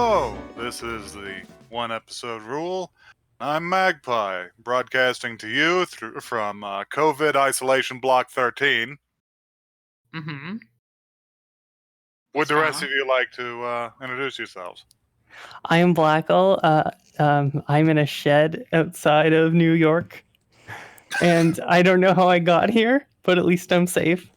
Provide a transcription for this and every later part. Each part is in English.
Hello, this is the one episode rule. I'm Magpie, broadcasting to you from COVID Isolation Block 13. Mm-hmm. Would the rest of you like to introduce yourselves? I am Blackle. I'm in a shed outside of New York. And I don't know how I got here, but at least I'm safe.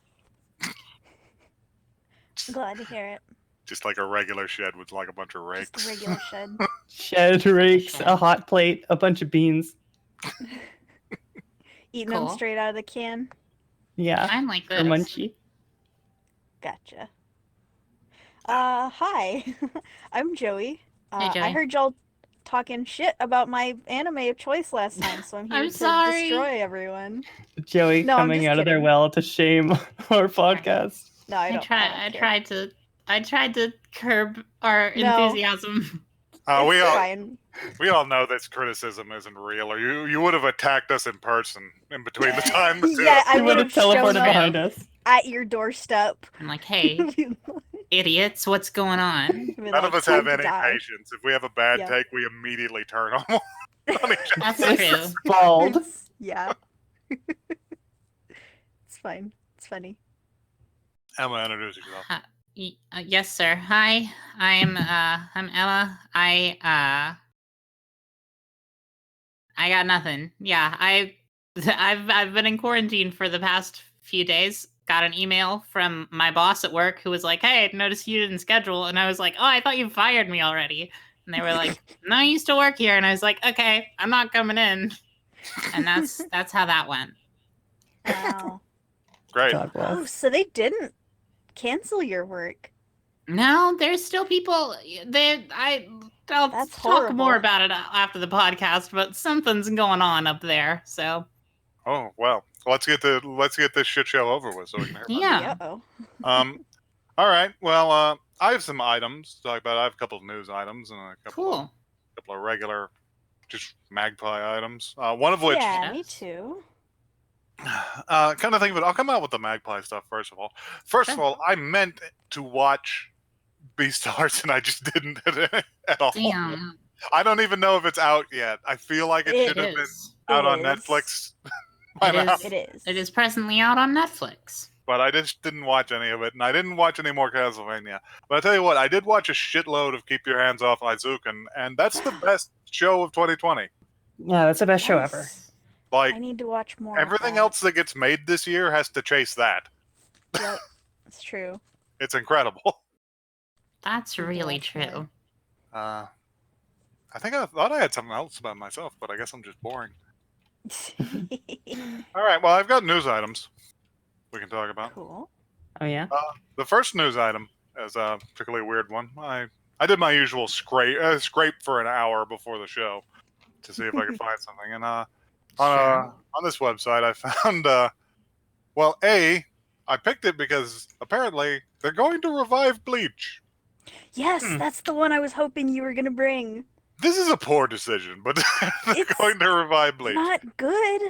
Glad to hear it. Just like a regular shed with like a bunch of rakes. Just a regular shed. Shed, rakes, a hot plate, a bunch of beans. Eating Cool. them straight out of the can. Yeah, I'm like for this. munchy. Gotcha. Hi. I'm Joey. Hey, Joey. I heard y'all talking shit about my anime of choice last time, so I'm here I'm to sorry. destroy everyone. Joey No, I'm coming just out of their kidding. well to shame our podcast. No, I don't. I tried to curb our No. enthusiasm. It's fine. We all know this criticism isn't real, or you would have attacked us in person in between the time. The two Yeah, I You would have would've shown teleported up. behind us. At your doorstep. I'm like, hey, idiots, what's going on? None of us have any patience. If we have a bad Yeah. take, we immediately turn on each other. That's It's true. bald. Yeah. It's fine. It's funny. Emma, introduce yourself. Yes, sir. Hi, I'm Emma. I got nothing. Yeah, I've been in quarantine for the past few days. Got an email from my boss at work who was like, "Hey, I noticed you didn't schedule," and I was like, "Oh, I thought you fired me already." And they were like, "No, I used to work here," and I was like, "Okay, I'm not coming in." And that's how that went. Wow. Great. God bless. Oh, so they didn't cancel your work. No, there's still people. I'll That's talk horrible. more about it after the podcast, but something's going on up there. So Oh well, let's get this shit show over with so we can hear about it. yeah. Uh-oh. All right. Well, I have some items to talk about. I have a couple of news items and a couple of regular, just magpie items. One of which, Yeah, me too. kind of think of it. I'll come out with the magpie stuff first of all. First of all, I meant to watch Beastars and I just didn't at all. Damn. I don't even know if it's out yet. I feel like it should have been out on Netflix. by now. It is. It is presently out on Netflix. But I just didn't watch any of it, and I didn't watch any more Castlevania. But I tell you what, I did watch a shitload of Keep Your Hands Off Izuken, and that's the best show of 2020. Yeah, that's the best show ever. Like, I need to watch more. everything else that gets made this year has to chase that. Yep, it's true. It's incredible. That's really true. I thought I had something else about myself, but I guess I'm just boring. All right, well, I've got news items we can talk about. Cool. Oh, yeah? The first news item is a particularly weird one. I did my usual scrape for an hour before the show to see if I could find something. And on this website, I found, I picked it because apparently they're going to revive Bleach. Yes, that's the one I was hoping you were gonna bring. This is a poor decision, but they're going to revive Bleach. Not good.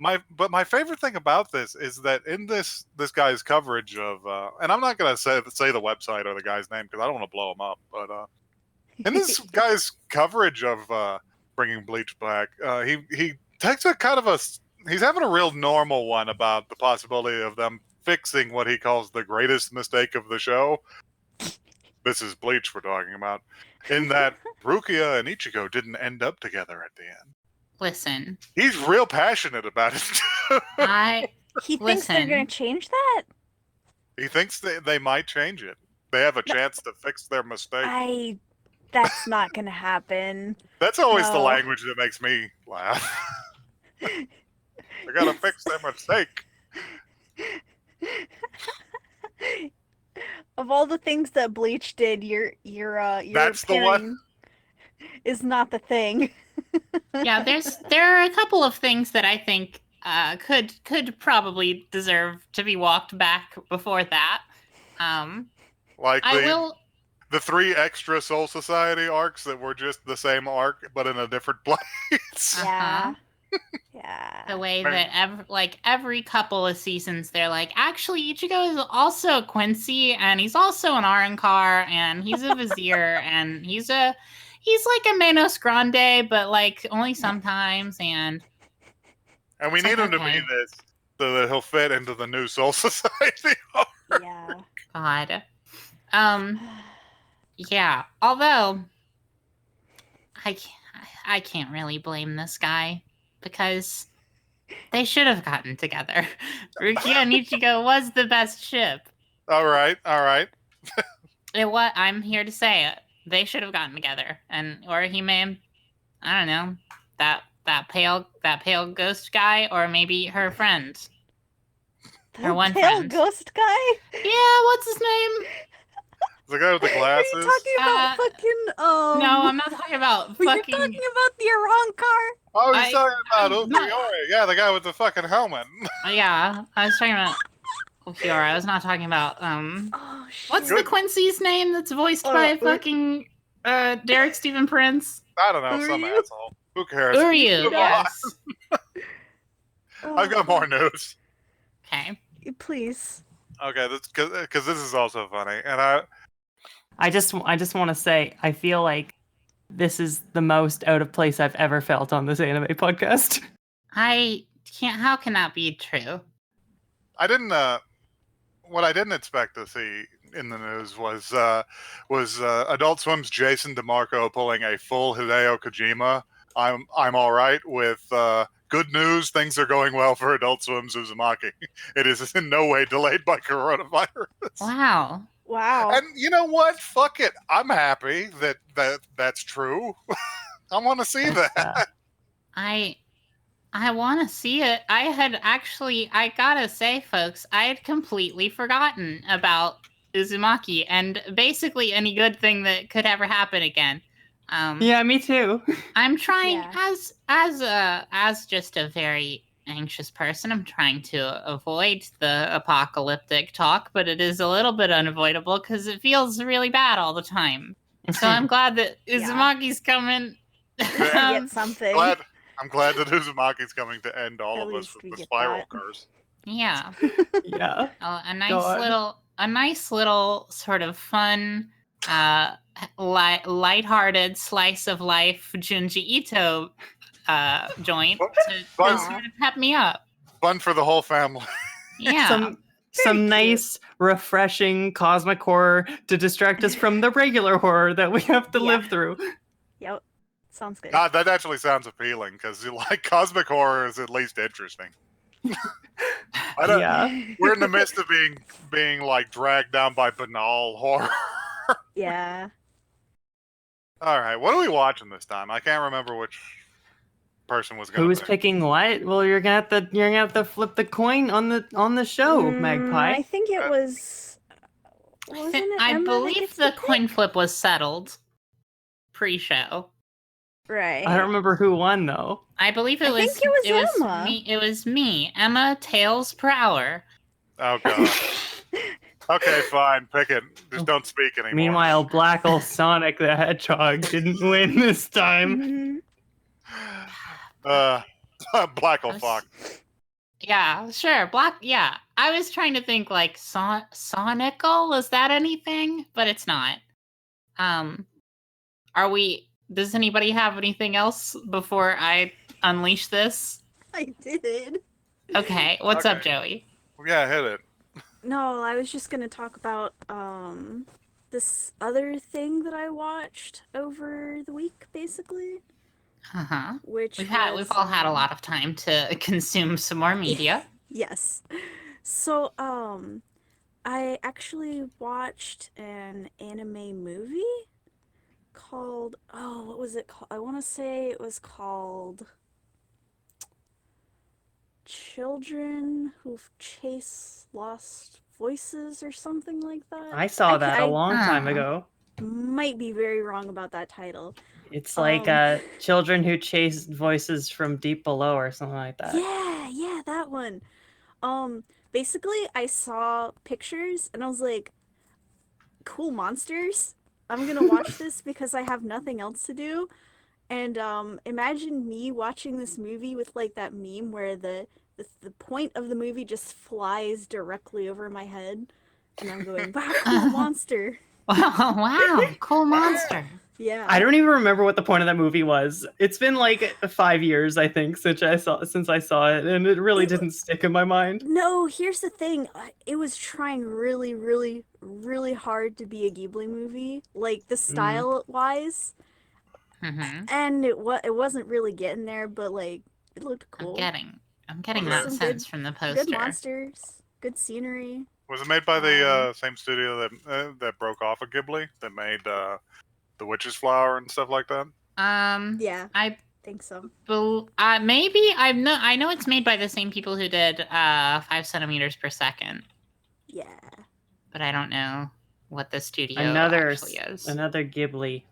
My favorite thing about this is that in this guy's coverage of, and I'm not going to say the website or the guy's name because I don't want to blow him up, but in this guy's coverage of bringing Bleach back, he takes a kind of he's having a real normal one about the possibility of them fixing what he calls the greatest mistake of the show. This is Bleach we're talking about. In that Rukia and Ichigo didn't end up together at the end. Listen. He's real passionate about it. He thinks they're going to change that? He thinks they might change it. They have a chance to fix their mistake. That's not going to happen. That's always the language that makes me laugh. They got to fix their mistake. Of all the things that Bleach did, your that's the one is not the thing. Yeah, there are a couple of things that I think could probably deserve to be walked back before that. Like the 3 extra Soul Society arcs that were just the same arc but in a different place. Yeah. Yeah. The way Right. that every couple of seasons, they're like, actually, Ichigo is also Quincy, and he's also an Arankar, and he's a Vizier, and he's like a Manos Grande, but like only sometimes, and And we it's need like, him to be okay. this so that he'll fit into the new Soul Society. Yeah. God. Yeah. Although I can't really blame this guy because they should have gotten together. Rukia and Ichigo was the best ship. All right. I'm here to say it. They should have gotten together, or he may, I don't know, that pale ghost guy, or maybe her friend, her The one pale friend. ghost guy? Yeah, what's his name? The guy with the Are glasses. you talking about fucking No, I'm not talking about Were you fucking. talking about the Arankar? Oh, he's talking about I'm not- Ulquiorra. Yeah, the guy with the fucking helmet. Yeah, I was talking about Ulquiorra. I was not talking about Oh shit. What's the Quincy's name that's voiced Oh, by no, fucking Derek Stephen Prince? I don't know, some Uryu? asshole. Who cares? Uryu, Move on. yes. I've got more news. Okay. Please. Okay, that's because this is also funny, and I just want to say I feel like this is the most out of place I've ever felt on this anime podcast. I can't. How can that be true? I didn't. What I didn't expect to see in the news was Adult Swim's Jason DeMarco pulling a full Hideo Kojima. I'm all right with good news. Things are going well for Adult Swim's Uzumaki. It is in no way delayed by coronavirus. Wow. Wow. And you know what? Fuck it. I'm happy that's true. I want to see that. I want to see it. I gotta say, folks, I had completely forgotten about Uzumaki and basically any good thing that could ever happen again. Yeah, me too. I'm trying Yeah. as just a very anxious person. I'm trying to avoid the apocalyptic talk, but it is a little bit unavoidable because it feels really bad all the time. So I'm glad that Yeah. Uzumaki's coming. We get something. I'm glad that Uzumaki's coming to end all At of us least with we the get spiral that. curse. Yeah. Yeah. A nice God. little sort of fun, lighthearted slice of life Junji Ito joint to Fun, sort of pep me up. fun for the whole family. Yeah. Some Very cute. nice, refreshing cosmic horror to distract us from the regular horror that we have to Yeah. live through. Yep. Sounds good. God, that actually sounds appealing because like cosmic horror is at least interesting. I don't, Yeah. We're in the midst of being like dragged down by banal horror. Yeah. All right, what are we watching this time? I can't remember which person was going Who's to pick. picking what? Well, you're gonna have to flip the coin on the show, Magpie. I think it was. Wasn't it I Emma that believe gets the to coin pick? flip was settled pre-show. Right. I don't remember who won though. I believe I think it was Emma. me. It was me, Emma Tails per hour. Oh god. Okay, fine, pick it. Just don't speak anymore. Meanwhile, Blackle Sonic the Hedgehog didn't win this time. Black'll fuck. Yeah, sure. Yeah. I was trying to think like Sonical. Is that anything? But it's not. Does anybody have anything else before I unleash this? I did. Okay. What's up, Okay. Joey? Yeah, hit it. No, I was just gonna talk about this other thing that I watched over the week, basically. Uh-huh. Which We've all had a lot of time to consume some more media. Yes. So, I actually watched an anime movie called, what was it called? I want to say it was called Children Who Chase Lost Voices or something like that. I saw that a I long time ago. might be very wrong about that title. It's like children who chase voices from deep below or something like that. Yeah, that one. Basically, I saw pictures and I was like, cool monsters. I'm gonna watch this because I have nothing else to do. And imagine me watching this movie with like that meme where the point of the movie just flies directly over my head, and I'm going, "Wow, cool monster." Wow, cool monster. Yeah. I don't even remember what the point of that movie was. It's been like 5 years, I think, since I saw it, and it really didn't stick in my mind. No, here's the thing. It was trying really, really, really hard to be a Ghibli movie, like the style wise, Mm-hmm. and it wasn't really getting there, but like it looked cool. I'm getting Was that it- sense from the poster. Good monsters, good scenery. Was it made by the same studio that broke off of Ghibli, that made The Witch's Flower and stuff like that? Yeah, I think so. maybe I know it's made by the same people who did 5 centimeters per second, Yeah. but I don't know what the studio Another actually is. another Ghibli-esque.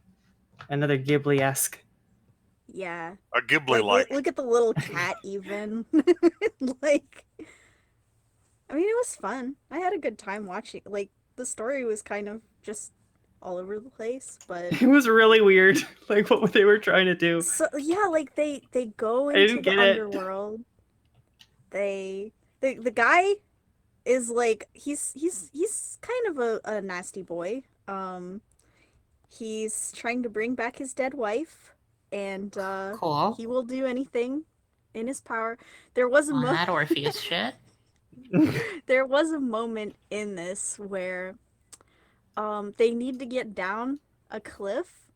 Yeah. A Ghibli-like. Look at the little cat even. Like, I mean, it was fun. I had a good time watching. Like, the story was kind of just all over the place, but It was really weird, like what they were trying to do. so yeah, like they go I into didn't the get it. underworld. The guy is like he's kind of a nasty boy. He's trying to bring back his dead wife, and Cool. he will do anything in his power. There was a On that Orpheus shit. there was a moment in this where they need to get down a cliff,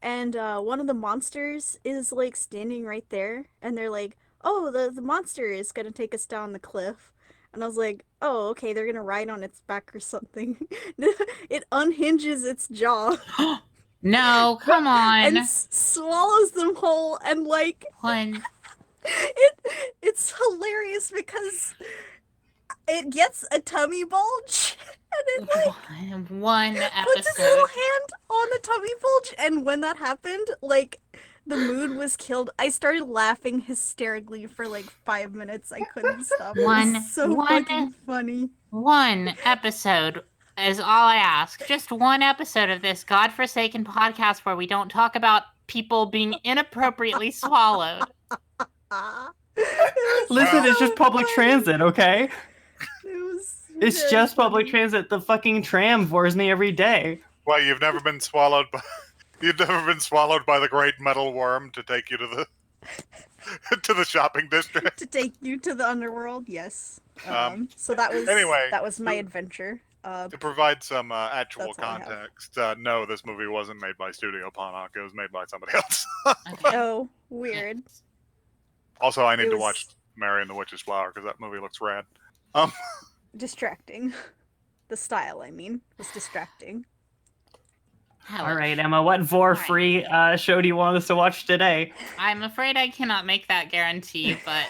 and one of the monsters is like standing right there, and they're like, "Oh, the monster is gonna take us down the cliff." And I was like, "Oh, okay, they're gonna ride on its back or something." It unhinges its jaw No, come on. and swallows them whole, and like One. it's hilarious because it gets a tummy bulge, and it like One puts its little episode. hand on the tummy bulge, and when that happened, like, the mood was killed. I started laughing hysterically for like 5 minutes. I couldn't stop. It was so fucking funny. One episode is all I ask. Just one episode of this godforsaken podcast where we don't talk about people being inappropriately swallowed. Listen, it's just public transit, okay? It's very just public funny. transit. The fucking tram bores me every day. Well, you've never been swallowed by the great metal worm to take you to the to the shopping district. To take you to the underworld, yes. So anyway, that was my adventure. To provide some actual That's all I have. context, no, this movie wasn't made by Studio Panak. It was made by somebody else. Okay. Oh, weird. Also, I need It to was- watch Mary and the Witch's Flower because that movie looks rad. Distracting. The style, I mean, was distracting. All right, Emma, what vor-free show do you want us to watch today? I'm afraid I cannot make that guarantee, but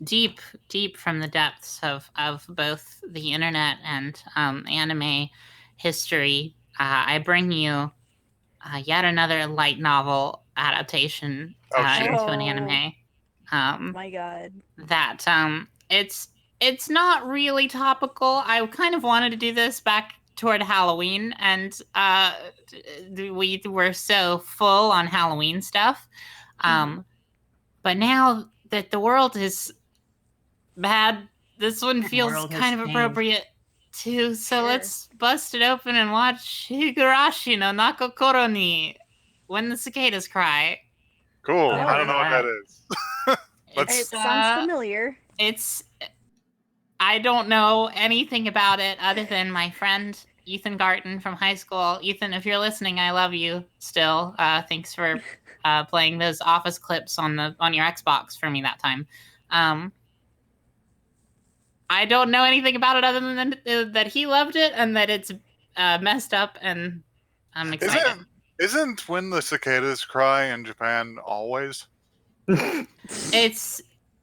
deep from the depths of both the internet and anime history, I bring you yet another light novel adaptation shit. into an Oh. anime. My God. That it's not really topical. I kind of wanted to do this back toward Halloween, and we were so full on Halloween stuff. But now that the world is bad, this one feels world has kind of changed. appropriate too. So Sure. let's bust it open and watch Higurashi no Nakokoro ni When the Cicadas Cry. Cool. Oh, I don't know what wow. that is. It sounds familiar. I don't know anything about it other than my friend Ethan Garten from high school. Ethan, if you're listening, I love you still. Thanks for playing those Office clips on your Xbox for me that time. I don't know anything about it other than that he loved it and that it's messed up, and I'm excited. Isn't When the Cicadas Cry in Japan always? It's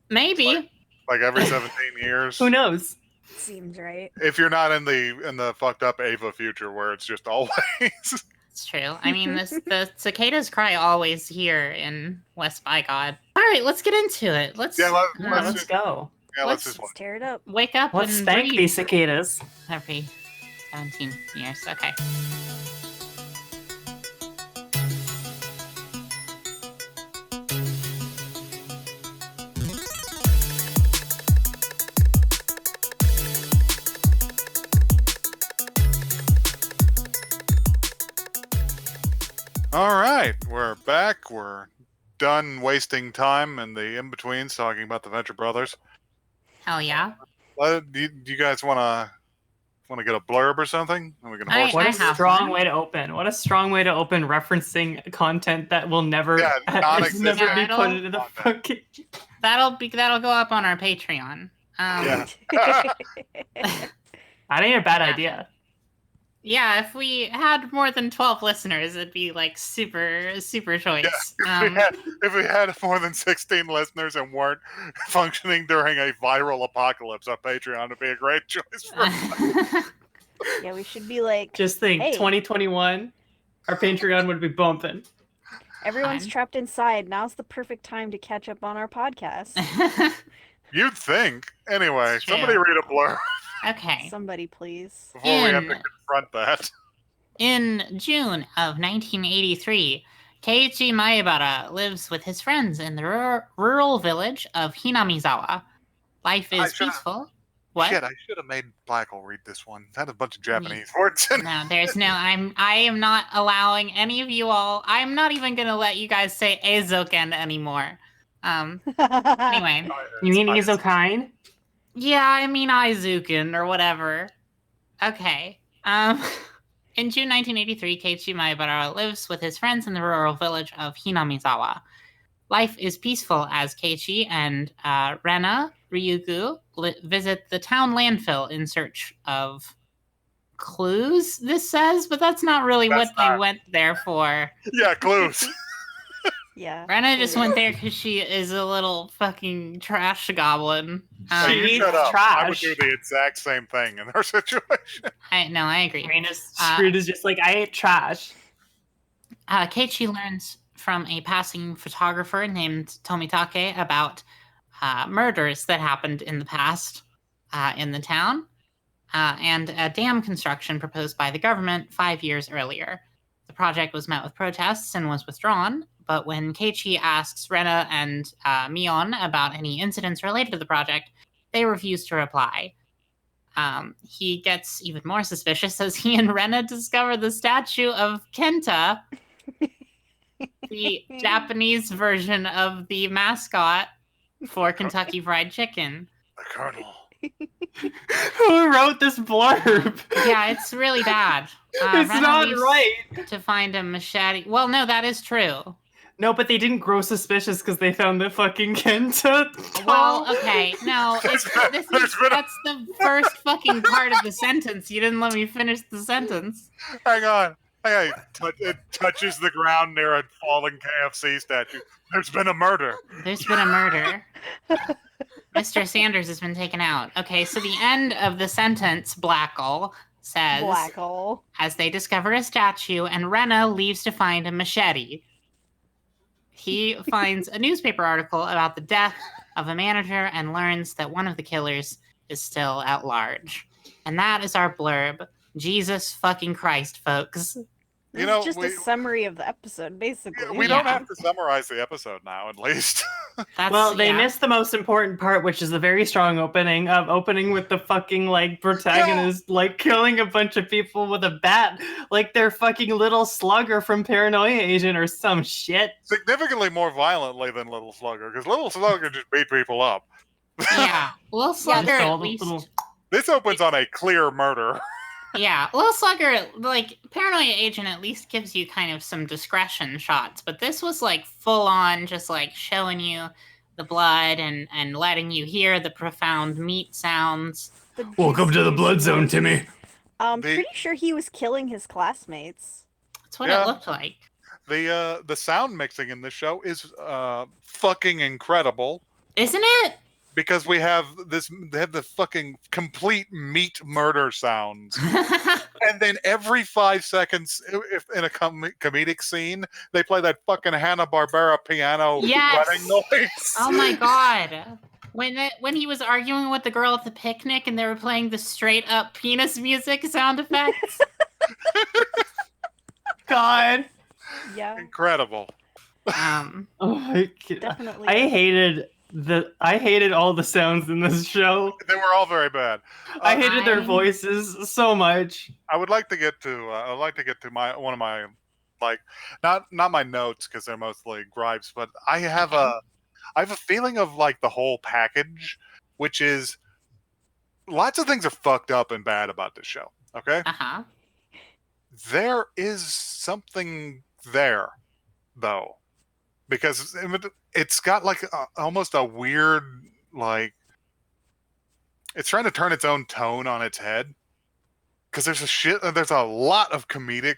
maybe. Like every 17 years? Who knows? Seems right. If you're not in the fucked up Ava future where it's just always. It's true. I mean, the cicadas cry always here in West by God. All right, let's get into it. Let's Let's go. Yeah, let's Let's- just Let's tear it up. wake up Let's and spank breathe these cicadas. every 17 years. Okay. All right, we're back. We're done wasting time in the in-betweens talking about the Venture Brothers. Hell yeah. Do you guys want to get a blurb or something? And we can horse What I a have strong one. way to open. What a strong way to open referencing content that will never, Yeah, it's never be non-existent put into the content. fucking. That'll go up on our Patreon. Yeah. That ain't a bad idea. Yeah, if we had more than 12 listeners, it'd be like super choice. If we had more than 16 listeners and weren't functioning during a viral apocalypse on Patreon, would be a great choice for us. Yeah, we should be like, Just think, hey, 2021, our Patreon would be bumping. everyone's Fine. trapped inside. Now's the perfect time to catch up on our podcast. You'd think. Anyway, It's somebody true. read a blurb Okay. Somebody, please. before we have to confront that. In June of 1983, Keiichi Maebara lives with his friends in the rural village of Hinamizawa. Life I is should've- peaceful. What? Shit, I should have made Blackhole read this one. It had a bunch of Japanese words in it. No, there's no. I am not allowing any of you all. I'm not even gonna let you guys say Eizouken anymore. Anyway, You mean It's Izokine? yeah, I mean Aizuken or whatever. Okay. In June 1983, Keiichi Maebara lives with his friends in the rural village of Hinamizawa. Life is peaceful as Keiichi and Rena Ryugu visit the town landfill in search of clues, this says, but that's not really That's what they not. went there for. Yeah, clues. Yeah. Rena just went there because she is a little fucking trash goblin. Hey, you She shut eats up. I would trash. do the exact same thing in her situation. I agree. Rena's screwed is just like, I ate trash. Keiichi learns from a passing photographer named Tomitake about murders that happened in the past in the town and a dam construction proposed by the government 5 years earlier. The project was met with protests and was withdrawn, but when Keiichi asks Rena and Mion about any incidents related to the project, they refuse to reply. He gets even more suspicious as he and Rena discover the statue of Kenta, the Japanese version of the mascot for Kentucky Fried Chicken. The Colonel. Who wrote this blurb? Yeah, it's really bad. It's Rena not leaves right. to find a machete. Well, no, that is true. No, but they didn't grow suspicious because they found the fucking Kenta. Well, doll. okay, no, that's the first fucking part of the sentence. You didn't let me finish the sentence. Hang on. Hey, it touches the ground near a fallen KFC statue. There's been a murder. There's been a murder. Mr. Sanders has been taken out. Okay, so the end of the sentence, Blackall, says, Black hole. as they discover a statue and Rena leaves to find a machete. He finds a newspaper article about the death of a manager and learns that one of the killers is still at large. And that is our blurb. Jesus fucking Christ, folks. This is just a summary of the episode, basically. We don't have to summarize the episode now, at least. Well, they missed the most important part, which is the very strong opening with the fucking, like, protagonist, like, killing a bunch of people with a bat, like they're fucking Little Slugger from Paranoia Agent or some shit. Significantly more violently than Little Slugger, because Little Slugger just beat people up. Yeah, Little Slugger at least... This opens on a clear murder. Yeah, Little Slugger, like, Paranoia Agent at least gives you kind of some discretion shots, but this was, like, full-on just, like, showing you the blood and letting you hear the profound meat sounds. Welcome to the blood zone, Timmy. I'm pretty sure he was killing his classmates. That's what it looked like. The sound mixing in this show is fucking incredible. Isn't it? Because they have the fucking complete meat murder sounds. And then every 5 seconds, if in a comedic scene, they play that fucking Hanna-Barbera piano wedding noise. Oh my god. When he was arguing with the girl at the picnic and they were playing the straight up penis music sound effects. God. Yeah. Incredible. Definitely. I hated all the sounds in this show. They were all very bad. I hated their voices so much. I would like to get to one of my like not my notes because they're mostly gripes, but I have a feeling of like the whole package, which is lots of things are fucked up and bad about this show. Okay, there is something there though, because it's got like almost a weird like it's trying to turn its own tone on its head. Because there's a lot of comedic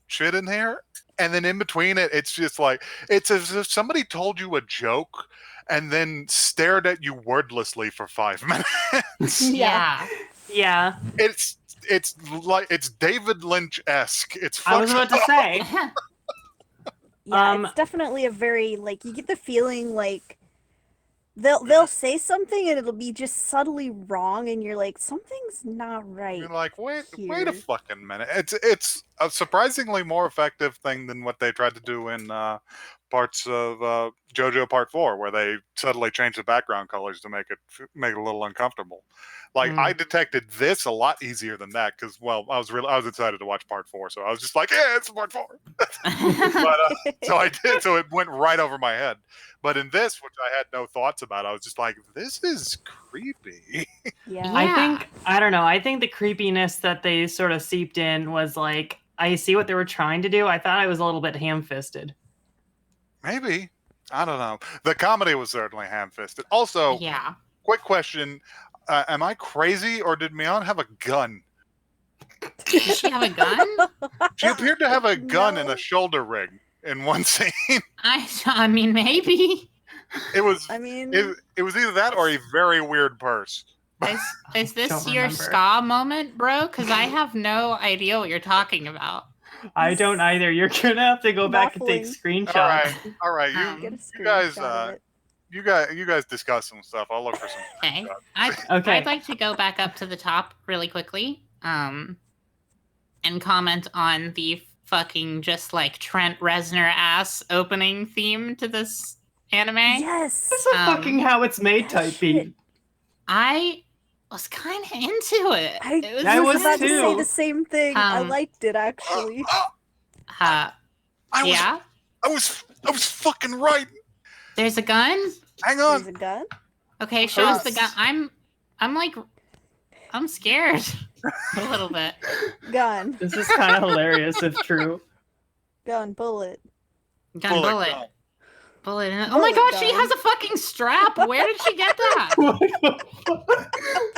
shit in here, and then in between it, it's just like it's as if somebody told you a joke and then stared at you wordlessly for 5 minutes. Yeah. It's like it's David Lynch-esque. It's I was about to say. Yeah, it's definitely a very like you get the feeling like they'll say something and it'll be just subtly wrong, and you're like, something's not right. You're like, wait here. a fucking minute. It's a surprisingly more effective thing than what they tried to do in parts of JoJo Part 4, where they subtly changed the background colors to make it a little uncomfortable. Like I detected this a lot easier than that because, well, I was excited to watch Part 4, so I was just like, yeah, it's Part 4. But so I did, so it went right over my head. But in this, which I had no thoughts about, I was just like, this is creepy. Yeah. I think the creepiness that they sort of seeped in was like, I see what they were trying to do. I thought I was a little bit ham-fisted. Maybe. I don't know. The comedy was certainly ham-fisted. Also, quick question. Am I crazy, or did Mion have a gun? Did she have a gun? She appeared to have a gun and a shoulder rig in one scene. I mean, maybe. It was. I mean, it was either that or a very weird purse. Is this your ska moment, bro? Because I have no idea what you're talking about. I don't either. You're gonna have to go back and take screenshots. All right. You guys discuss some stuff. I'll look for some. Okay. I'd like to go back up to the top really quickly, and comment on the fucking just like Trent Reznor ass opening theme to this anime. Yes. This is fucking how it's made type beat. I was kind of into it. I was about to say the same thing. I liked it actually. I was fucking right. There's a gun? Hang on. There's a gun? Okay, show us the gun. I'm scared. A little bit. Gun. This is kind of hilarious if true. Gun, bullet. Gun, bullet. Bullet. Oh my god, she has a fucking strap. Where did she get that?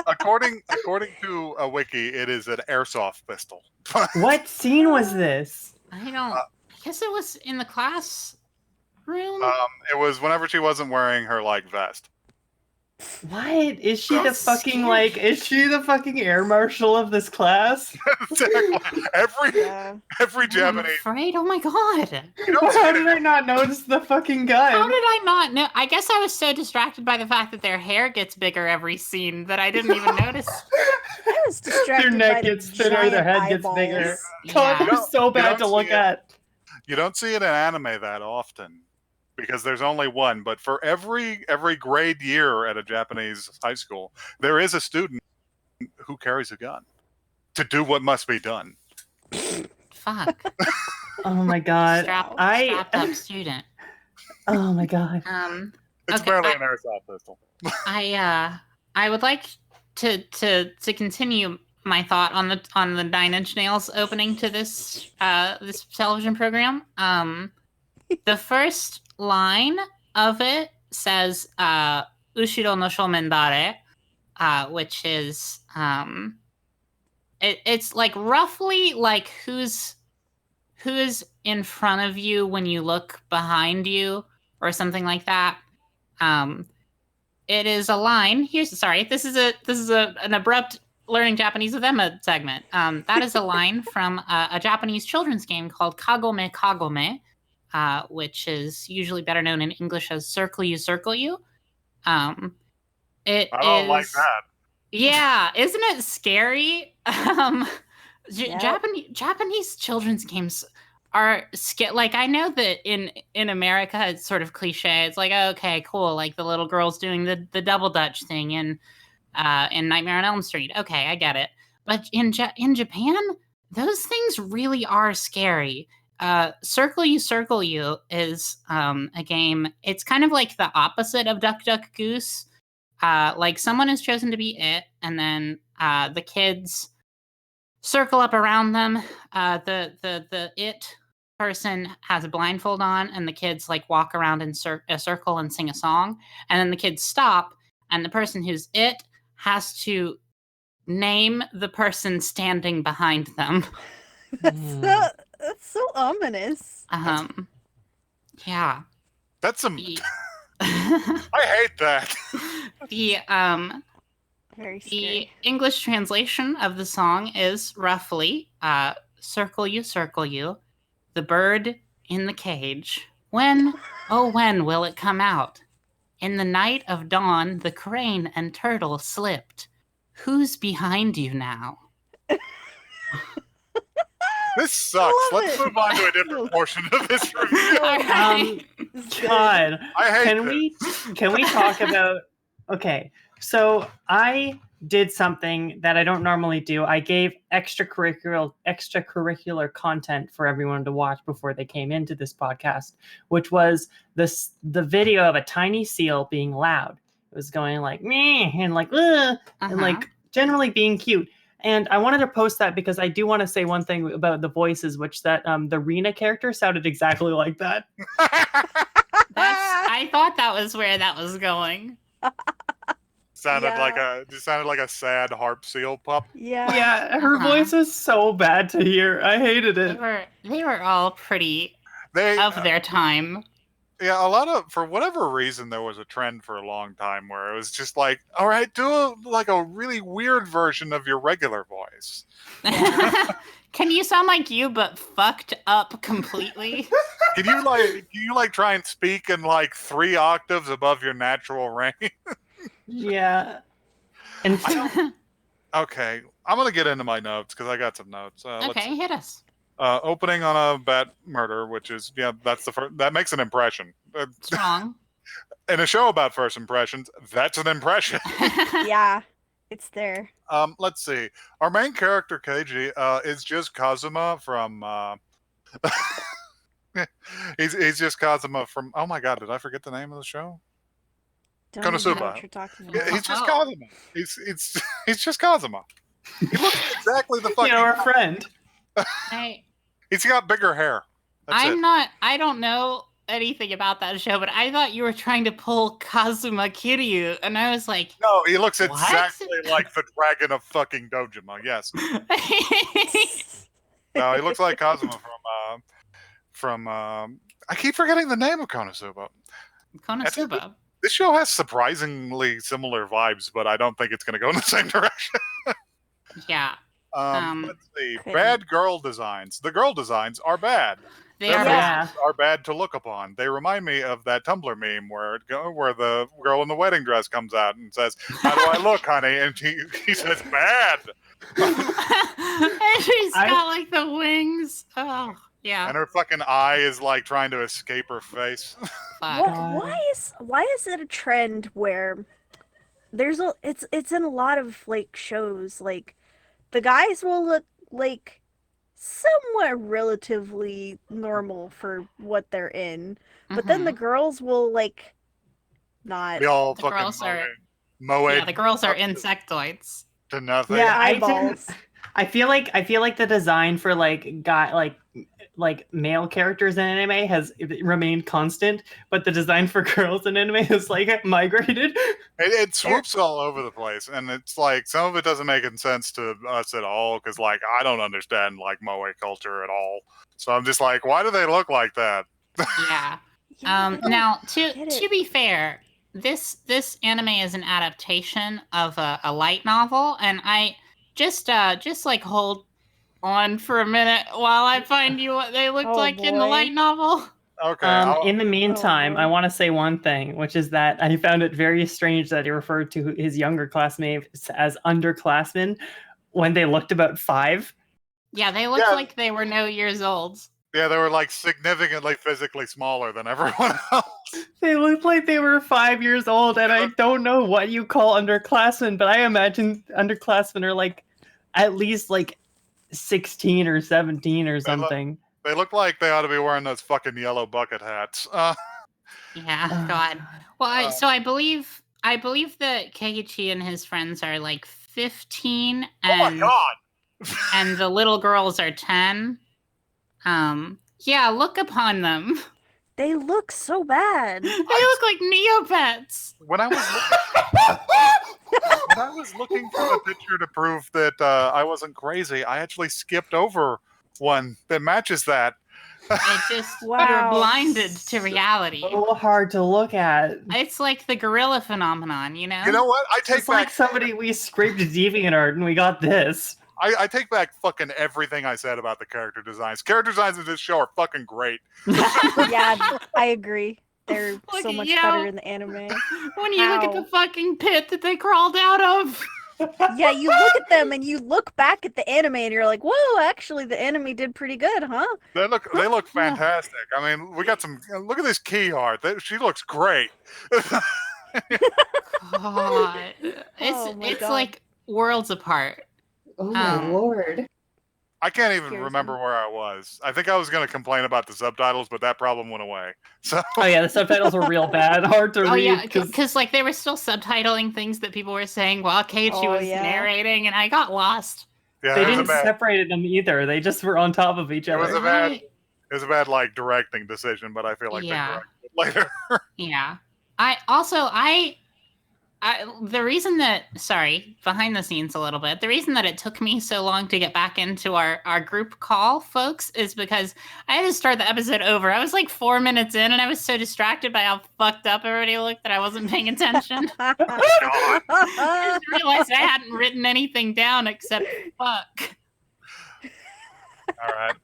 According to a wiki, it is an airsoft pistol. What scene was this? I guess it was in the classroom. It was whenever she wasn't wearing her like vest. What? Is she the fucking is she the fucking air marshal of this class? Exactly. Every Japanese. I'm afraid. Oh my god. How did I not notice the fucking gun? How did I not know? I guess I was so distracted by the fact that their hair gets bigger every scene that I didn't even notice. I was distracted. Their neck gets thinner, their head gets bigger. God, they're so bad to look at. You don't see it in anime that often, because there's only one. But for every grade year at a Japanese high school, there is a student who carries a gun to do what must be done. Fuck. Oh my god. Strapped up student. Oh my god. It's barely an airsoft pistol. I would like to continue my thought on the 9 Inch Nails opening to this this television program. The first line of it says Ushiro no shomen dare, which is it's like roughly like who's in front of you when you look behind you or something like that. It is a line. This is an abrupt learning Japanese with Emma segment. That is a line from a Japanese children's game called Kagome Kagome, which is usually better known in English as Circle You, Circle You. I don't like that. Yeah, isn't it scary? Japanese children's games are like, I know that in America it's sort of cliche. It's like, okay, cool, like the little girl's doing the double dutch thing in Nightmare on Elm Street. Okay, I get it. But in Japan, those things really are scary. Circle You is a game. It's kind of like the opposite of Duck Duck Goose. Like someone is chosen to be it, and then the kids circle up around them. The it person has a blindfold on, and the kids like walk around in a circle and sing a song, and then the kids stop, and the person who's it has to name the person standing behind them. That's so ominous. Yeah. That's some. The, I hate that. the Very the scary. English translation of the song is roughly circle you, the bird in the cage. When, oh when will it come out? In the night of dawn, the crane and turtle slipped. Who's behind you now? This sucks. Let's it. move on to a different portion of this review. Alright. God, I hate can we talk about? Okay, so I did something that I don't normally do. I gave extracurricular content for everyone to watch before they came into this podcast, which was the video of a tiny seal being loud. It was going like meh and like and like generally being cute. And I wanted to post that because I do want to say one thing about the voices, which that the Rena character sounded exactly like that. I thought that was where that was going. Sounded like a sad harp seal pup. Yeah. Yeah, her voice was so bad to hear. I hated it. They were all pretty of their time. Yeah, a lot of, for whatever reason, there was a trend for a long time where it was just like, all right, do a really weird version of your regular voice. Can you sound like you but fucked up completely? Can you try and speak in like 3 octaves above your natural range? Yeah. And Okay, I'm gonna get into my notes because I got some notes. Okay, hit us. Opening on a bat murder, which is that's the first. That makes an impression. Strong. In a show about first impressions, that's an impression. Yeah, it's there. Let's see. Our main character Keiji is just Kazuma from. He's just Kazuma from. Oh my god! Did I forget the name of the show? Don't even know Konosuba. what you're talking about. Yeah, he's just Kazuma. He's just Kazuma. He looks exactly the fucking. our friend. He's got bigger hair. I don't know anything about that show, but I thought you were trying to pull Kazuma Kiryu, and I was like, no, he looks what? exactly like the dragon of fucking Dojima. Yes. No, he looks like Kazuma from I keep forgetting the name of Konosuba. Konosuba. This show has surprisingly similar vibes, but I don't think it's going to go in the same direction. Yeah. Let's see. Bad girl designs. The girl designs are bad. They are bad. Are bad to look upon. They remind me of that Tumblr meme where the girl in the wedding dress comes out and says, "How do I look, honey?" And he says, "Bad." And she's got like the wings. Oh, yeah. And her fucking eye is like trying to escape her face. Why is it a trend where it's in a lot of like shows, like the guys will look like somewhat relatively normal for what they're in, but then the girls will like not. They all The fucking girls are moe the girls are insectoids. to nothing. Yeah, Eyeballs. I feel like the design for like male characters in anime has remained constant, but the design for girls in anime has like migrated. It swoops all over the place, and it's like some of it doesn't make any sense to us at all because like I don't understand like moe culture at all. So I'm just like, why do they look like that? Yeah. Now to be fair, this anime is an adaptation of a light novel, and I just like hold on for a minute while I find you what they looked like in the light novel. Okay. In the meantime, I want to say one thing, which is that I found it very strange that he referred to his younger classmates as underclassmen when they looked about 5. Yeah, they looked like they were no years old. Yeah, they were like significantly physically smaller than everyone else. They looked like they were 5 years old, and I don't know what you call underclassmen, but I imagine underclassmen are like at least like 16 or 17 or something. They look like they ought to be wearing those fucking yellow bucket hats. Yeah, God. Well, I believe that Keiichi and his friends are like 15, oh and my god! and the little girls are 10. Yeah, look upon them. They look so bad. They look like Neopets. When I was looking for the picture to prove that I wasn't crazy, I actually skipped over one that matches that. It just you're Wow. blinded to reality. So hard to look at. It's like the gorilla phenomenon, you know? You know what? I take It's back like somebody we scraped DeviantArt and we got this. I take back fucking everything I said about the character designs. Character designs in this show are fucking great. Yeah, I agree. They're Look so at much you. better in the anime. When you look at the Ow. fucking pit that they crawled out of. Yeah, you look at them and you look back at the anime and you're like, whoa, actually the anime did pretty good, huh? They look fantastic. I mean, we got some. Look at this key art. She looks great. God. Oh my It's God. like worlds apart. Oh my lord. I can't even Scares remember me. where I was. I think I was going to complain about the subtitles, but that problem went away. So Oh yeah, the subtitles were real bad, hard to Oh read. yeah, because like they were still subtitling things that people were saying while Keiichi Oh, was yeah. narrating, and I got lost. yeah, They it was a didn't bad. separate them either. They just were on top of each It was other. a bad. Right? It was a bad like directing decision, but I feel like Yeah. they corrected it later. Yeah. The reason that, sorry, behind the scenes a little bit, the reason that it took me so long to get back into our group call, folks, is because I had to start the episode over. I was like 4 minutes in, and I was so distracted by how fucked up everybody looked that I wasn't paying attention. I just realized I hadn't written anything down except fuck. All right.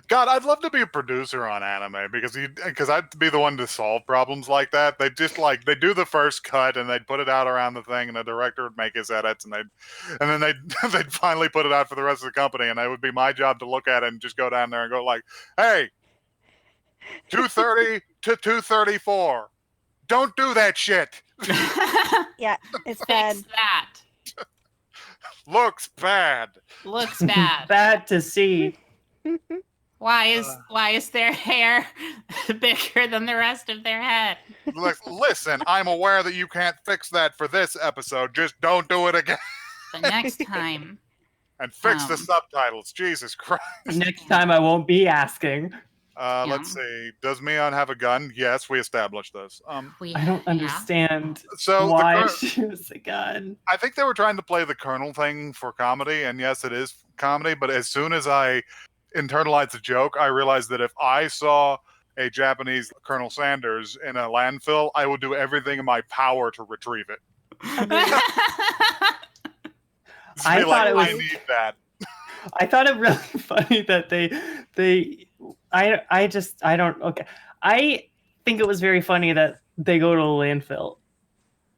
God, I'd love to be a producer on anime because I'd be the one to solve problems like that. They just they do the first cut and they'd put it out around the thing, and the director would make his edits, and then they'd finally put it out for the rest of the company, and it would be my job to look at it and just go down there and go like, "Hey, 2:30 to 2:34, don't do that shit. Yeah, it's bad. Fix that. Looks bad." Looks bad. Bad to see. Why is their hair bigger than the rest of their head? Listen, I'm aware that you can't fix that for this episode. Just don't do it again. But next time. And fix the subtitles. Jesus Christ. Next time I won't be asking. Let's see. Does Mion have a gun? Yes, we established this. I don't understand So why she was a gun. I think they were trying to play the Colonel thing for comedy, and yes, it is comedy. But as soon as I internalized the joke, I realized that if I saw a Japanese Colonel Sanders in a landfill, I would do everything in my power to retrieve it. I thought it was. I need that. I thought it really funny that I don't. Okay, I think it was very funny that they go to a landfill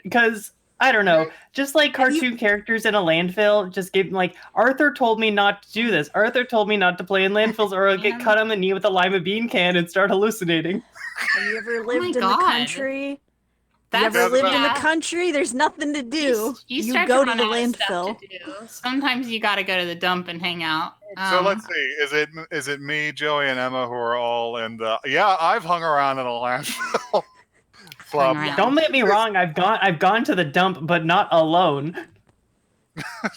because I don't know, just like cartoon characters in a landfill, just give like Arthur told me not to do this. Arthur told me not to play in landfills or I'll get cut on the knee with a lima bean can and start hallucinating. Have you ever lived in the God. country? That's, you ever lived in yeah. the country? There's nothing to do. You You start go to run the out of stuff landfill. to do. Sometimes you got to go to the dump and hang out. So let's see. Is it me, Joey, and Emma who are all in the? Yeah, I've hung around in a landfill club. around. Don't get me wrong, I've gone to the dump, but not alone.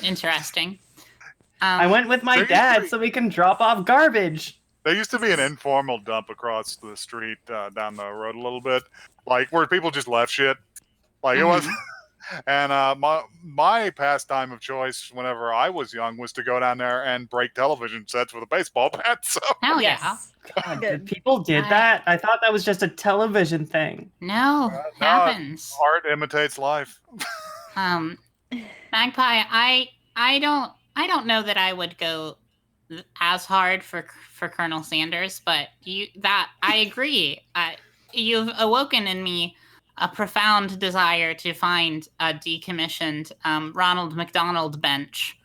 Interesting. I went with my dad so we can drop off garbage. There used to be an informal dump across the street down the road a little bit, like where people just left shit. Like it was, and my pastime of choice whenever I was young was to go down there and break television sets with a baseball bat. So Hell Yes. God, Good. people did that? I thought that was just a television thing. yeah. No, happens. art imitates life. Magpie, I don't know that I would go as hard for Colonel Sanders, but I agree. You've awoken in me a profound desire to find a decommissioned Ronald McDonald bench.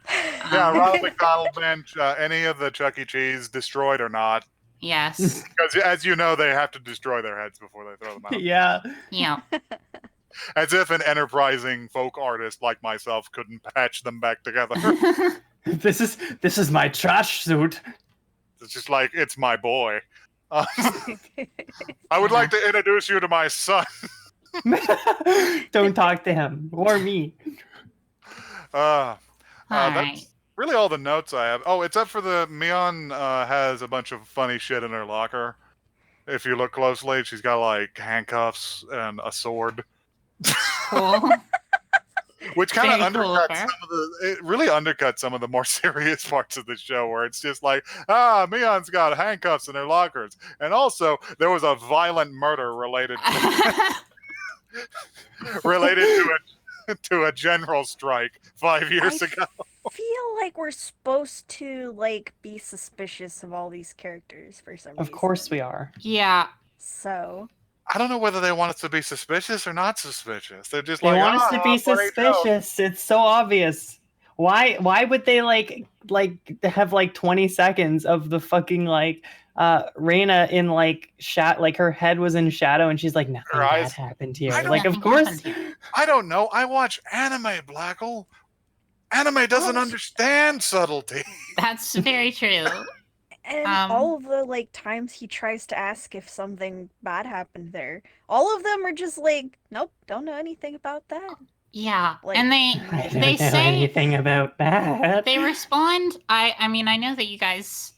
Yeah, Ronald McDonald bench, any of the Chuck E. Cheese, destroyed or not. Yes. Because as you know, they have to destroy their heads before they throw them out. Yeah. Yeah. As if an enterprising folk artist like myself couldn't patch them back together. This is my trash suit. It's just like, it's my boy. I would like to introduce you to my son. Don't talk to him or me. That's Alright. really all the notes I have. Oh, except for the Mion has a bunch of funny shit in her locker. If you look closely, she's got like handcuffs and a sword. Cool. Which kind of Very cool of undercuts her. it really undercuts some of the more serious parts of the show, where it's just like, Mion's got handcuffs in her lockers. And also, there was a violent murder related to a general strike 5 years ago. I feel like we're supposed to like be suspicious of all these characters for some reason. Of course we are. Yeah. So I don't know whether they want us to be suspicious or not suspicious. They're just They like, want us to be great show. suspicious. It's so obvious. Why would they like have like 20 seconds of the fucking like Reina in like like her head was in shadow and she's like, nothing Her bad eyes- happened here. I don't- Like, of Nothing course. happened here. I don't know. I watch anime, Blackle. Anime doesn't understand subtlety. That's very true. and all of the like times he tries to ask if something bad happened there, all of them are just like, nope, don't know anything about that. Yeah. Like, And I don't they know say anything about that. they respond. I mean, I know that you guys,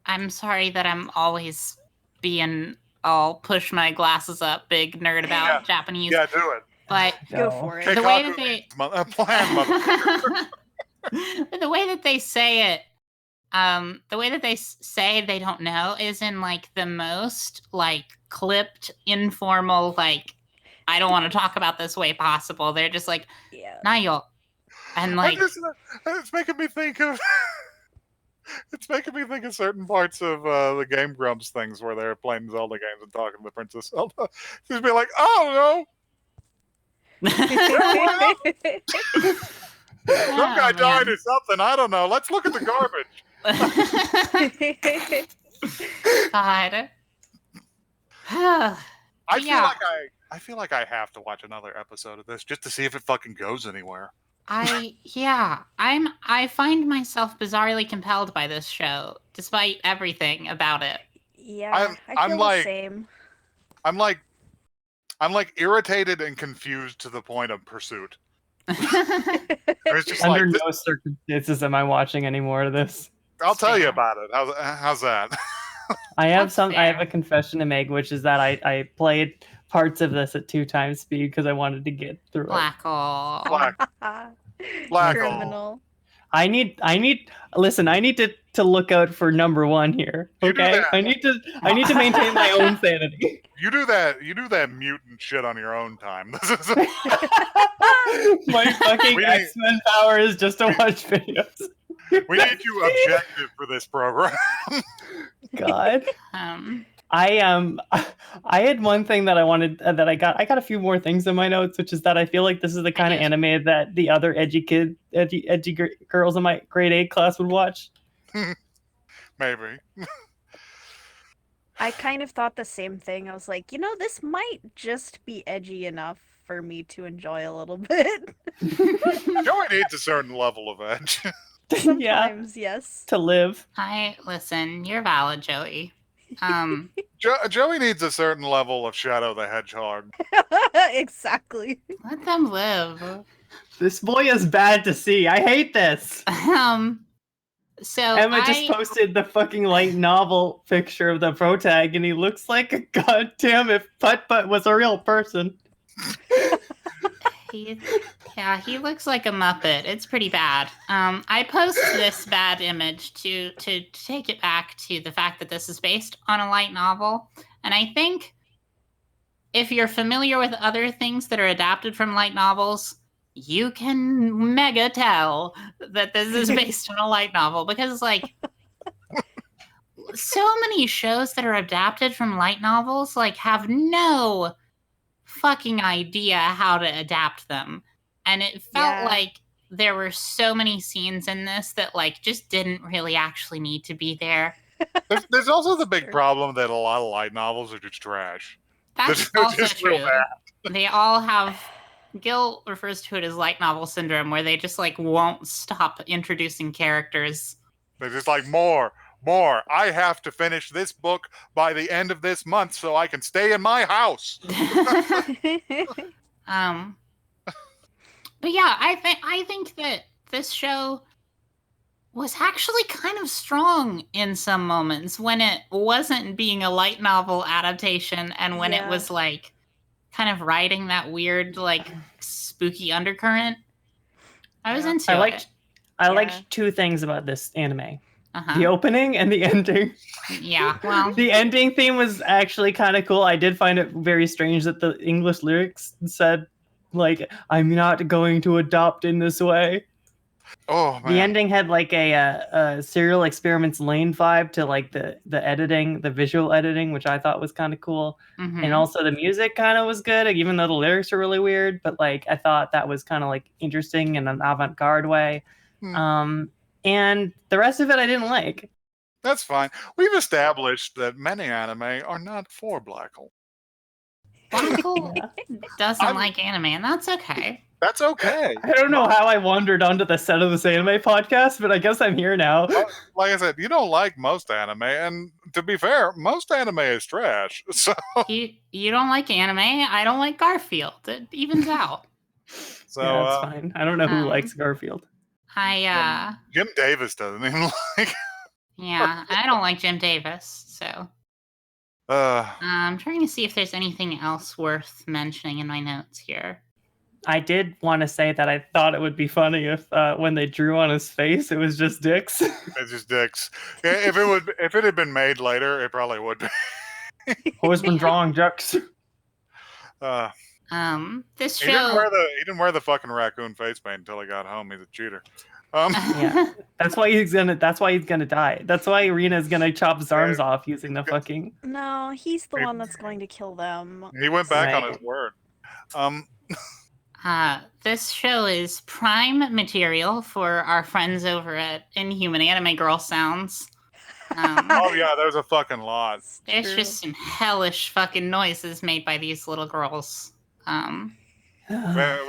I'm sorry that I'm always being all push my glasses up, big nerd about Japanese. Yeah, do it. But Go for it. the way that they plan, motherfucker. the way that they say it, the way that they say they don't know is in like the most like clipped, informal, like I don't want to talk about this way possible. They're just like, Yeah. Niall, and like It's making me think of. It's making me think of certain parts of the Game Grumps things where they're playing Zelda games and talking to the Princess Zelda. She's be like, "I don't know, some guy died or something. I don't know. Let's look at the garbage." God. I feel like I have to watch another episode of this just to see if it fucking goes anywhere. I find myself bizarrely compelled by this show, despite everything about it. Yeah, I I'm feel like- the same. I'm like irritated and confused to the point of pursuit. It's just Under like, no circumstances am I watching any more of this. I'll tell you Fair. about it. How's that? I have That's I have fair. a confession to make, which is that I played parts of this at 2x speed because I wanted to get through it. Blackle. Black Criminal. I need listen, I need to look out for number one here. You do Okay? that. I need to maintain my own sanity. You do that mutant shit on your own time. My fucking We need- X-Men power is just to watch videos. We need you objective for this program. God. Um, I had one thing that I wanted that I got a few more things in my notes, which is that I feel like this is the kind of did. anime that the other edgy girls in my grade 8 class would watch. Maybe. I kind of thought the same thing. I was like, this might just be edgy enough for me to enjoy a little bit. Joey needs a certain level of edge. Yeah, Sometimes, yes. to live. listen, you're valid, Joey. Joey needs a certain level of Shadow the Hedgehog. Exactly. Let them live. This boy is bad to see. I hate this. So Emma just posted the fucking light novel picture of the protag, and he looks like a goddamn if Putt Putt was a real person. he looks like a Muppet. It's pretty bad. I post this bad image to take it back to the fact that this is based on a light novel, and I think if you're familiar with other things that are adapted from light novels, you can mega tell that this is based on a light novel, because like so many shows that are adapted from light novels like have no fucking idea how to adapt them, and it felt like there were so many scenes in this that like just didn't really actually need to be there. There's also the big problem that a lot of light novels are just trash. That's They're also just real true. bad. They all have. Gil refers to it as light novel syndrome, where they just like won't stop introducing characters. They're just like more. more. I have to finish this book by the end of this month so I can stay in my house. But yeah, I think that this show was actually kind of strong in some moments when it wasn't being a light novel adaptation and when it was like kind of riding that weird like spooky undercurrent. I was into it. I liked two things about this anime. Uh-huh. The opening and the ending. Yeah, well, the ending theme was actually kind of cool. I did find it very strange that the English lyrics said, like, I'm not going to adopt in this way. Oh, man. The ending had like a Serial Experiments Lane vibe to like the editing, the visual editing, which I thought was kind of cool. Mm-hmm. And also the music kind of was good, even though the lyrics are really weird. But like I thought that was kind of like interesting in an avant-garde way. And the rest of it I didn't like. That's fine. We've established that many anime are not for Blackle. Blackle doesn't like anime, and that's okay. That's okay. I don't know how I wandered onto the set of this anime podcast, but I guess I'm here now. Like I said, you don't like most anime, and to be fair, most anime is trash. So you don't like anime, I don't like Garfield. It evens out. So yeah, that's fine. I don't know who likes Garfield. Jim Davis doesn't even like. Yeah, I don't like Jim Davis, so. I'm trying to see if there's anything else worth mentioning in my notes here. I did want to say that I thought it would be funny if when they drew on his face, it was just dicks. It's just dicks. If it had been made later, it probably would be. Who's been drawing dicks? This show. He didn't wear the fucking raccoon face paint until he got home. He's a cheater. Yeah, that's why he's gonna die. That's why Irina's gonna chop his arms off using the fucking. No, he's the one that's going to kill them. He went back on his word. This show is prime material for our friends over at Inhuman Anime Girl Sounds. Oh yeah, there's a fucking lot. There's just some hellish fucking noises made by these little girls. Man,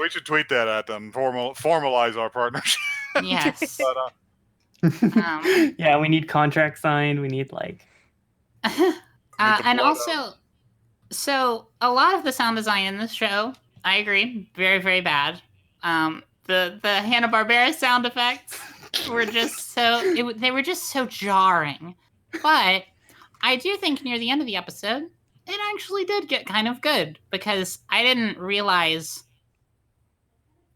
we should tweet that at them. Formalize our partnership. Yes. But, yeah, we need contract signed. We need like. And also, so a lot of the sound design in this show, I agree, very, very bad. The Hanna-Barbera sound effects were just they were just so jarring. But I do think near the end of the episode, it actually did get kind of good because I didn't realize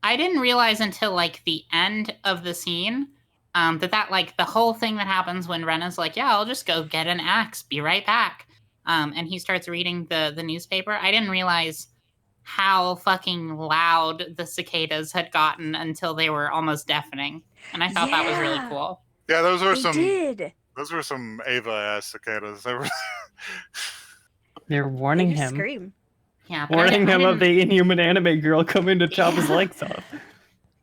until like the end of the scene that like the whole thing that happens when Rena's like, yeah, I'll just go get an axe, be right back. And he starts reading the newspaper. I didn't realize how fucking loud the cicadas had gotten until they were almost deafening. And I thought that was really cool. Yeah, those were some Ava-ass cicadas. They're warning him. Scream. Yeah, warning him of the Inhuman Anime Girl coming to chop his legs off.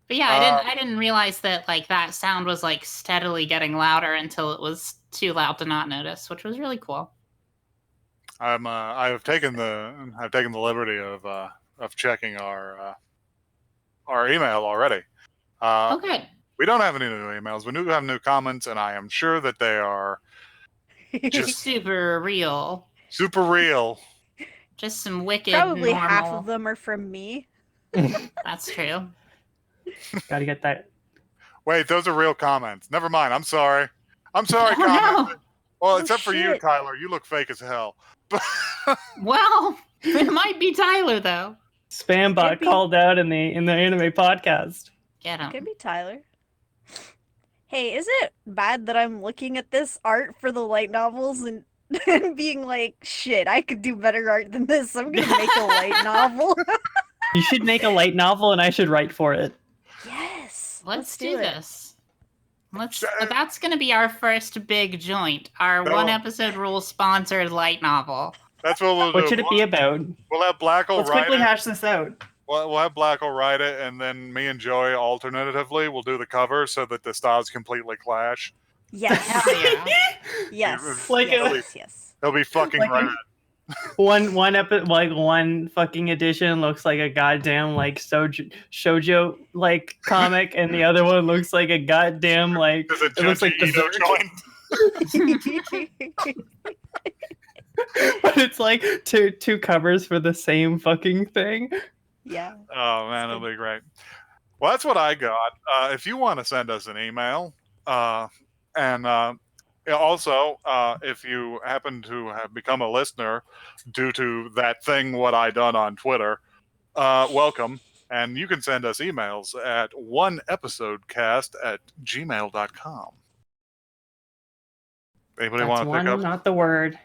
But yeah, I didn't realize that like that sound was like steadily getting louder until it was too loud to not notice, which was really cool. I've taken the liberty of checking our email already. Okay. We don't have any new emails. We do have new comments, and I am sure that they are just super real. Super real. Just some wicked. Probably normal... half of them are from me. That's true. Gotta get that. Wait, those are real comments. Never mind. I'm sorry. I'm sorry, Oh, comments. no. Well, except for you, Tyler. You look fake as hell. Well, it might be Tyler though. Spambot called out in the anime podcast. Get him. Could be Tyler. Hey, is it bad that I'm looking at this art for the light novels and being like, shit, I could do better art than this. I'm gonna make a light novel. You should make a light novel and I should write for it. Yes. Let's do this. That's gonna be our first big joint. Our one episode rule sponsored light novel. That's what we'll do. What should it be about? We'll have Blackle Let's write quickly it. hash this out. We'll have Blackle write it, and then me and Joey alternatively will do the cover so that the styles completely clash. Yes. Hell yeah. Yes. Like yes. It'll be fucking like rad. One fucking edition looks like a goddamn like shoujo like comic, and the other one looks like a goddamn like There's a it looks like Junji Ito joint. But it's like two covers for the same fucking thing. Yeah. Oh man, it'll be great. Well, that's what I got. If you want to send us an email, and also if you happen to have become a listener due to that thing what I done on Twitter, welcome. And you can send us emails at oneepisodecast@gmail.com. Anybody That's want to one, pick up? not the word.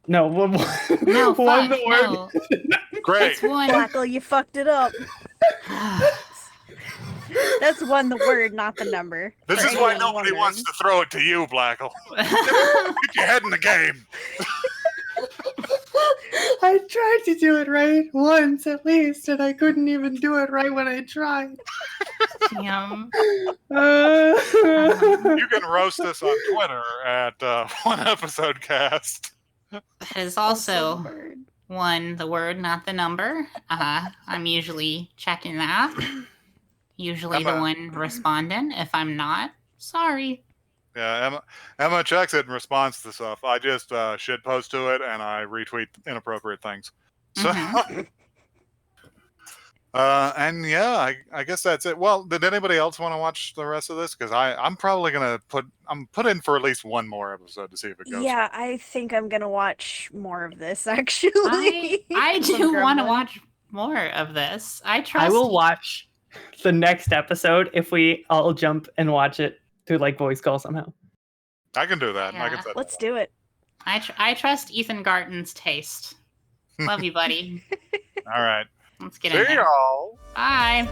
No, one, No, one fuck, the word. no. Great. It's one. Blackle, you fucked it up. That's one the word, not the number. This For is why anyone nobody wants wondering. to throw it to you, Blackle. Get your head in the game. I tried to do it right once at least, and I couldn't even do it right when I tried. Damn. You can roast us on Twitter at OneEpisodeCast. That is the also word. one, the word, not the number. I'm usually checking that. Usually the one responding. If I'm not, sorry. Yeah, Emma checks it in response to stuff. I just shit post to it and I retweet inappropriate things. So, and yeah, I guess that's it. Well, did anybody else want to watch the rest of this? Because I'm probably gonna put in for at least one more episode to see if it goes. Yeah, I think I'm gonna watch more of this actually. I Some do want to grumbling. watch more of this. I trust. I will watch the next episode if we all jump and watch it through like voice call somehow. I can do that. I can Yeah. set Let's do it. I trust Ethan Garton's taste. Love you, buddy. All right. Let's get in See there. y'all. Bye.